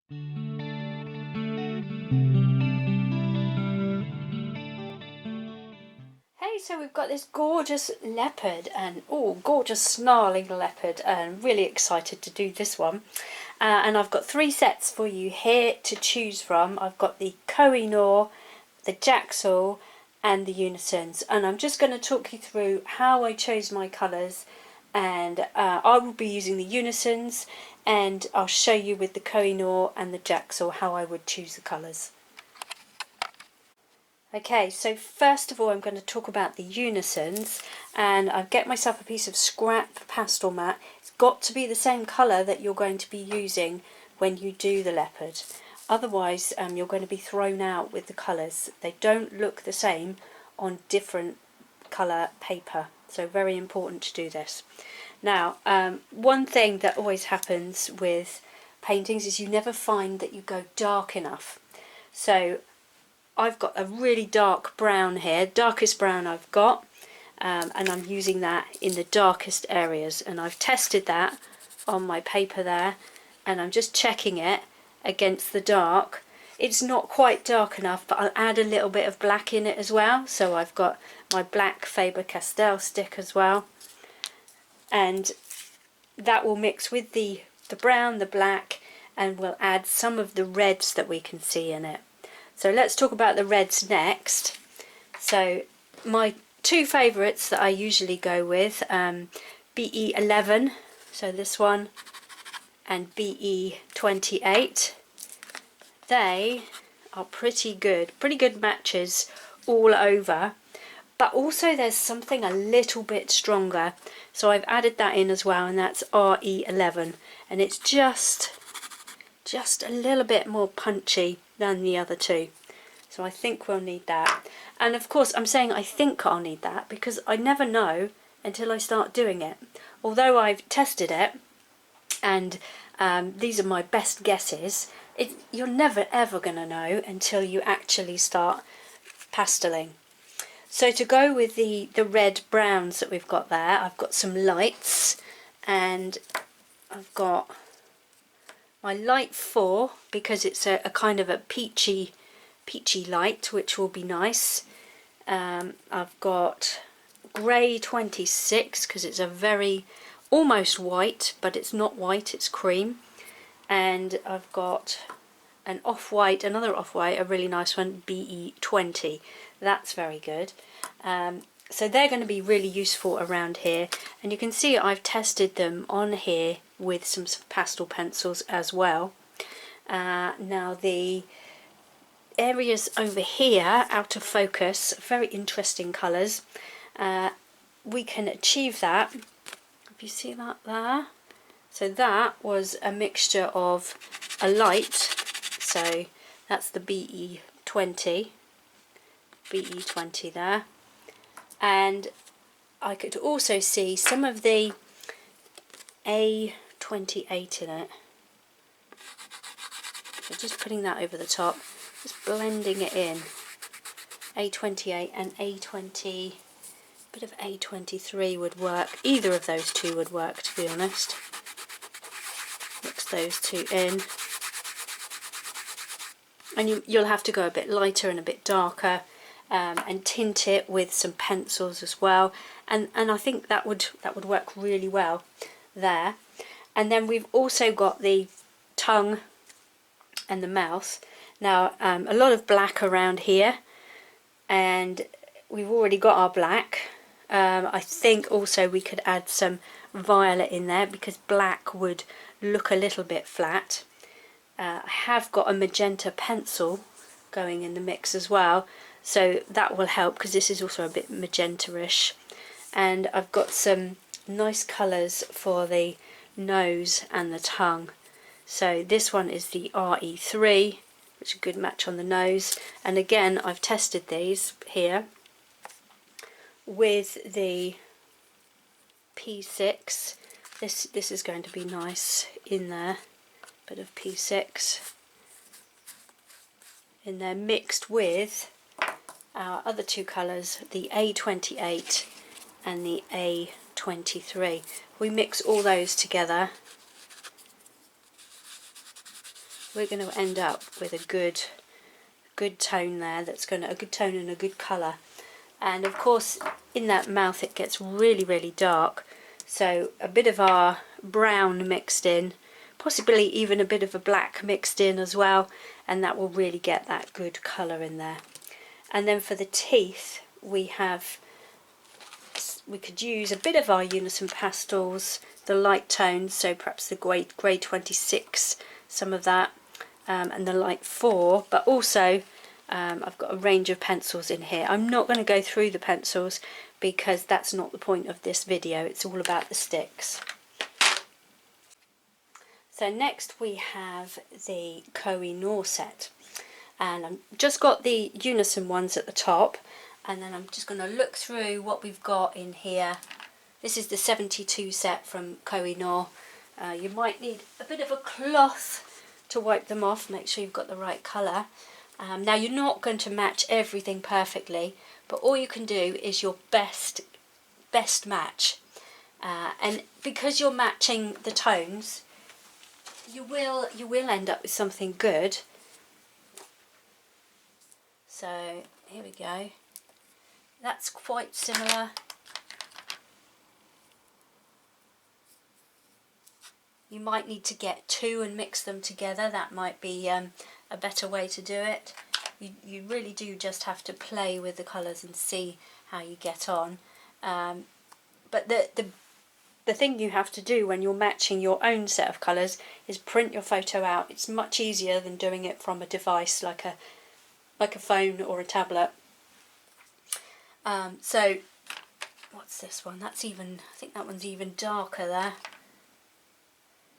Hey, so we've got this gorgeous leopard and gorgeous snarling leopard, and really excited to do this one. And I've got 3 sets for you here to choose from. I've got the Kohinoor, the Jaxal and the Unisons, and I'm just going to talk you through how I chose my colours, and I will be using the Unisons, and I'll show you with the Kohinoor and the Jaxal how I would choose the colours. Okay, so first of all I'm going to talk about the Unisons, and I'll get myself a piece of scrap pastel mat. It's got to be the same colour that you're going to be using when you do the leopard. Otherwise you're going to be thrown out with the colours. They don't look the same on different colour paper, so very important to do this. Now one thing that always happens with paintings is you never find that you go dark enough. So I've got a really dark brown here, darkest brown I've got, and I'm using that in the darkest areas, and I've tested that on my paper there, and I'm just checking it against the dark. It's not quite dark enough, but I'll add a little bit of black in it as well. So I've got my black Faber-Castell stick as well, and that will mix with the brown, the black, and we'll add some of the reds that we can see in it. So let's talk about the reds next. So my 2 favourites that I usually go with, BE11, so this one, and BE28. They are pretty good matches all over, but also there's something a little bit stronger. So I've added that in as well, and that's RE11, and it's just a little bit more punchy than the other 2, so I think we'll need that. And of course I'm saying I think I'll need that because I never know until I start doing it. Although I've tested it and these are my best guesses, you're never ever going to know until you actually start pasteling. So to go with the red browns that we've got there, I've got some lights, and I've got my light 4 because it's a kind of a peachy light, which will be nice. I've got grey 26 because it's a very almost white, but it's not white, it's cream. And I've got an off-white, another off-white, a really nice one, BE20. That's very good. So they're going to be really useful around here, and you can see I've tested them on here with some pastel pencils as well. Now the areas over here out of focus, very interesting colours. We can achieve that, if you see that there. So that was a mixture of a light, so that's the BE20 there, and I could also see some of the A28 in it. So just putting that over the top, just blending it in. A28 and A20, bit of A23 would work. Either of those 2 would work, to be honest. Mix those 2 in. And you'll have to go a bit lighter and a bit darker, and tint it with some pencils as well, and I think that would work really well there. And then we've also got the tongue and the mouth. Now a lot of black around here, and we've already got our black. I think also we could add some violet in there because black would look a little bit flat. I have got a magenta pencil going in the mix as well, so that will help because this is also a bit magenta-ish. And I've got some nice colours for the nose and the tongue. So this one is the RE3, which is a good match on the nose. And again, I've tested these here with the P6. This is going to be nice in there. Bit of P6 in there mixed with our other 2 colours, the A28 and the A23. We mix all those together we're going to end up with a good tone there. That's going to, a good tone and a good colour. And of course in that mouth it gets really, really dark, so a bit of our brown mixed in, possibly even a bit of a black mixed in as well, and that will really get that good colour in there. And then for the teeth we could use a bit of our Unison pastels, the light tones, so perhaps the grey 26, some of that, and the light 4, but also I've got a range of pencils in here. I'm not going to go through the pencils because that's not the point of this video, it's all about the sticks. So next we have the Kohinoor set, and I've just got the Unison ones at the top, and then I'm just going to look through what we've got in here. This is the 72 set from Kohinoor. You might need a bit of a cloth to wipe them off, make sure you've got the right colour. Now you're not going to match everything perfectly, but all you can do is your best match. And because you're matching the tones, you will end up with something good. So here we go. That's quite similar. You might need to get two and mix them together. That might be a better way to do it. You really do just have to play with the colours and see how you get on. But the thing you have to do when you're matching your own set of colours is print your photo out. It's much easier than doing it from a device like a phone or a tablet. So what's this one? That's even, I think that one's even darker there.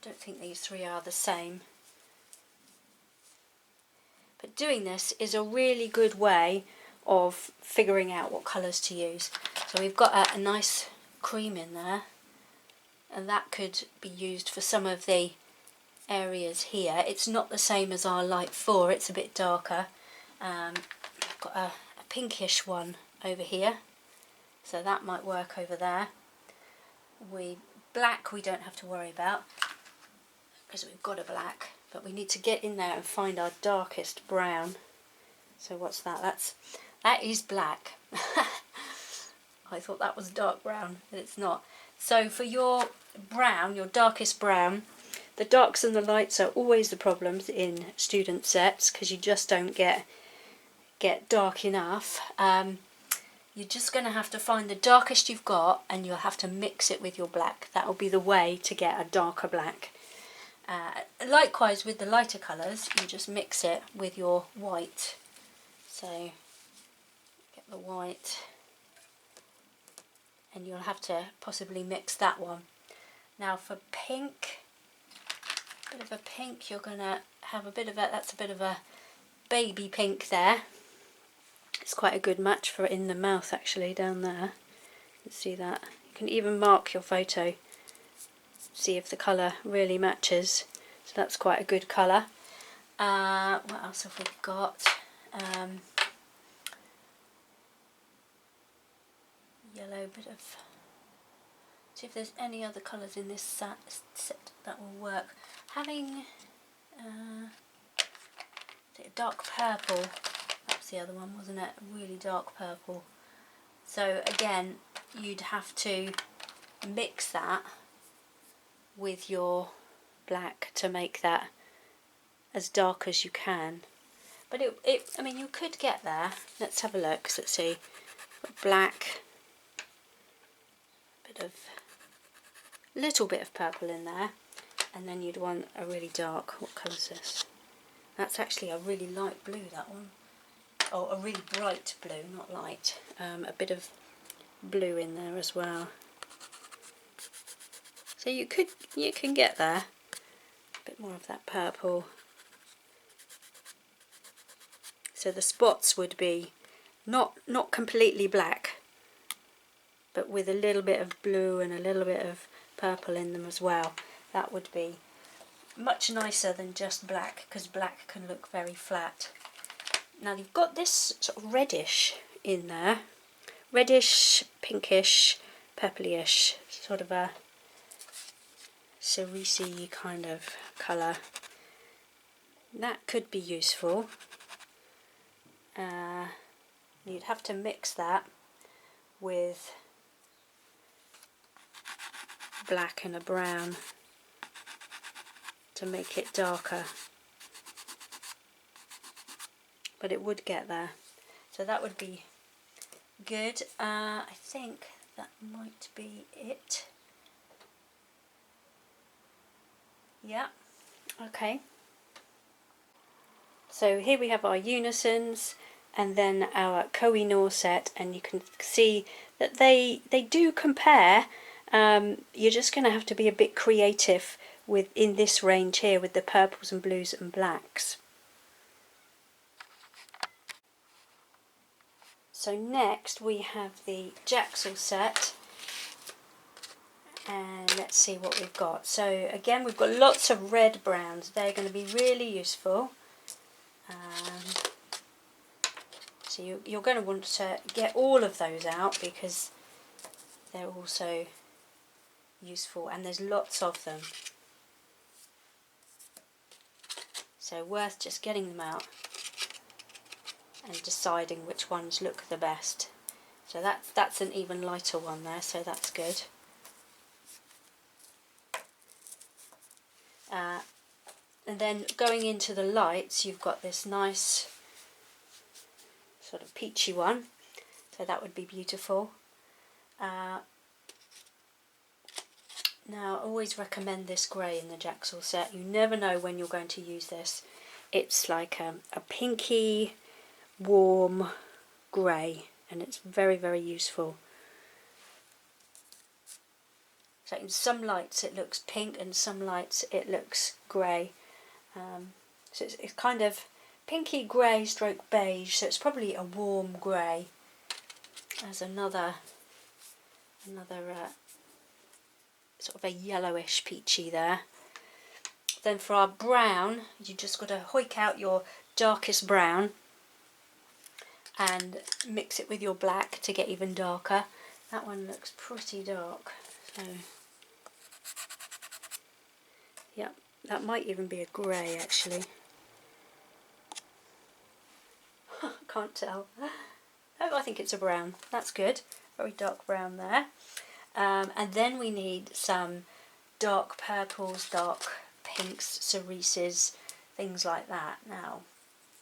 I don't think these three are the same. But doing this is a really good way of figuring out what colours to use. So we've got a nice cream in there, and that could be used for some of the areas here. It's not the same as our light 4, it's a bit darker. I've got a pinkish one over here, so that might work over there. Black we don't have to worry about because we've got a black, but we need to get in there and find our darkest brown. So what's that? That is black. I thought that was dark brown, but it's not. So for your brown, your darkest brown, the darks and the lights are always the problems in student sets because you just don't get dark enough. You're just going to have to find the darkest you've got and you'll have to mix it with your black. That will be the way to get a darker black. Likewise with the lighter colours, you just mix it with your white. So get the white, and you'll have to possibly mix that one. Now for pink, you're going to have a bit of that's a bit of a baby pink there. It's quite a good match for it in the mouth actually, down there. You can see that. You can even mark your photo, see if the colour really matches. So that's quite a good colour. What else have we got? Yellow, bit of... See if there's any other colours in this set that will work. Having a dark purple, that's the other one, wasn't it? A really dark purple. So again, you'd have to mix that with your black to make that as dark as you can. But I mean, you could get there. Let's have a look. So let's see. Black, little bit of purple in there, and then you'd want a really dark. What colour is this? That's actually a really light blue, that one. Oh, a really bright blue, not light. A bit of blue in there as well. So you can get there. A bit more of that purple. So the spots would be not completely black, but with a little bit of blue and a little bit of purple in them as well. That would be much nicer than just black, because black can look very flat. Now you've got this sort of reddish in there, reddish, pinkish, purplyish, sort of a cerise kind of colour. That could be useful. You'd have to mix that with black and a brown to make it darker, but it would get there, so that would be good. I think that might be it. Yeah, okay. So here we have our Unisons and then our Kohinoor set, and you can see that they do compare. You're just going to have to be a bit creative in this range here with the purples and blues and blacks. So next we have the Jaxel set, and let's see what we've got. So again, we've got lots of red browns. They're going to be really useful. So you're going to want to get all of those out because they're also useful, and there's lots of them. So worth just getting them out and deciding which ones look the best. So that's an even lighter one there, so that's good. And then going into the lights, you've got this nice sort of peachy one, so that would be beautiful. Now I always recommend this grey in the Jaxel set. You never know when you're going to use this. It's like a pinky, warm grey, and it's very, very useful. So in some lights it looks pink, and some lights it looks grey. So it's kind of pinky grey stroke beige, so it's probably a warm grey. There's another sort of a yellowish peachy there. Then for our brown, you just got to hoik out your darkest brown and mix it with your black to get even darker. That one looks pretty dark, so yeah, that might even be a grey actually. Can't tell. Oh, I think it's a brown. That's good. Very dark brown there. And then we need some dark purples, dark pinks, cerises, things like that. Now,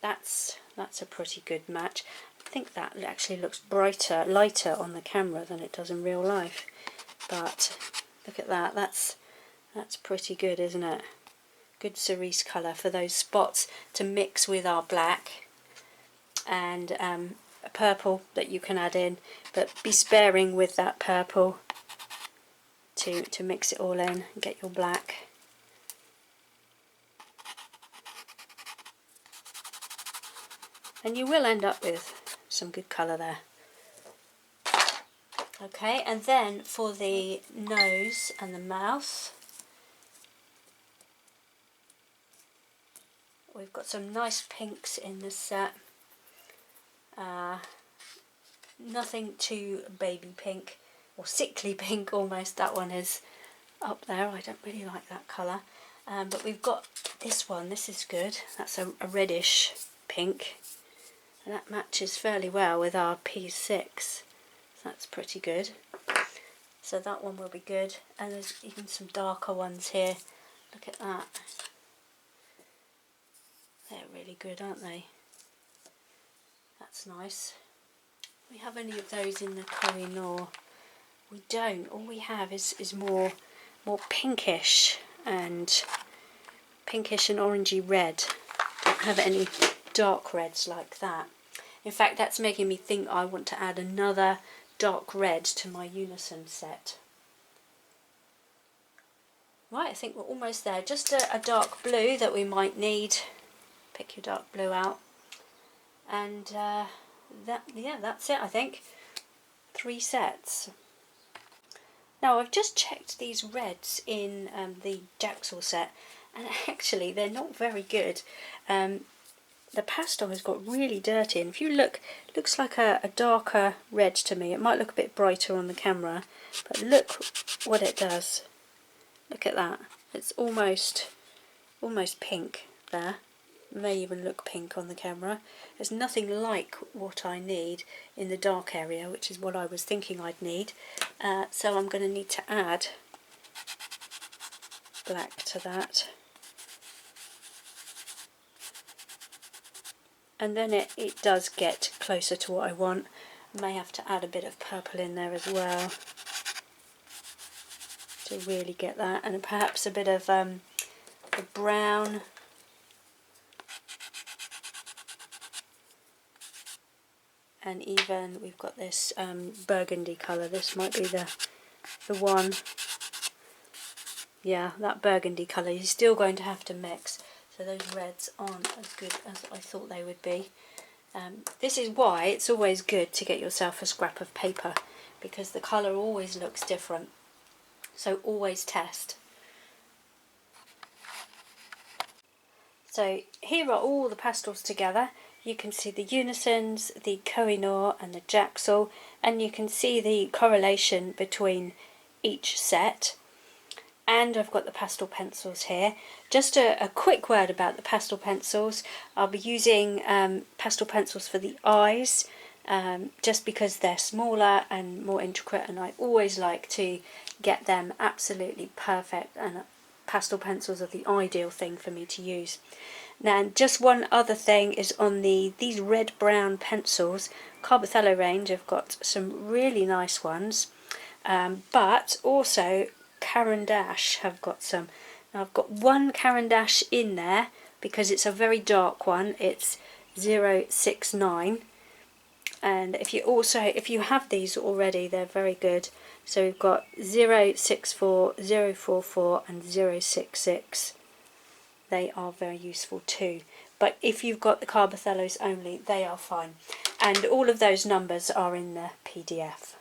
that's a pretty good match. I think that actually looks lighter on the camera than it does in real life. But look at that. That's pretty good, isn't it? Good cerise colour for those spots to mix with our black. And a purple that you can add in, but be sparing with that purple to mix it all in and get your black. And you will end up with some good colour there. Okay, and then for the nose and the mouth, we've got some nice pinks in this set. Nothing too baby pink or sickly pink almost. That one is up there. I don't really like that colour. But we've got this one. This is good. That's a reddish pink. And that matches fairly well with our P6. So that's pretty good. So that one will be good. And there's even some darker ones here. Look at that. They're really good, aren't they? That's nice. We have any of those in the Kohinoor? We don't. All we have is more pinkish and orangey red. Don't have any dark reds like that. In fact, that's making me think I want to add another dark red to my Unison set. Right, I think we're almost there. Just a dark blue that we might need. Pick your dark blue out. And that's it, I think. 3 sets. Now I've just checked these reds in the Jaxel set, and actually they're not very good. The pastel has got really dirty, and if you look, it looks like a darker red to me. It might look a bit brighter on the camera, but look what it does. Look at that. It's almost pink there. may even look pink on the camera. It's nothing like what I need in the dark area, which is what I was thinking I'd need. So I'm going to need to add black to that. And then it does get closer to what I want. I may have to add a bit of purple in there as well to really get that, and perhaps a bit of the brown. And even we've got this burgundy colour. This might be the one. Yeah, that burgundy colour. You're still going to have to mix, so those reds aren't as good as I thought they would be. This is why it's always good to get yourself a scrap of paper, because the colour always looks different. So always test. So here are all the pastels together. You can see the Unisons, the Kohinoor and the Jaxel, and you can see the correlation between each set. And I've got the pastel pencils here. Just a quick word about the pastel pencils. I'll be using pastel pencils for the eyes, just because they're smaller and more intricate, and I always like to get them absolutely perfect, and pastel pencils are the ideal thing for me to use. Now, just one other thing is on these red-brown pencils, Carbothello range. I've got some really nice ones, but also Caran d'Ache have got some. Now, I've got one Caran d'Ache in there because it's a very dark one. It's 069, and if you have these already, they're very good. So we've got 064, 044 and 066. They are very useful too. But if you've got the Carbothellos only, they are fine. And all of those numbers are in the PDF.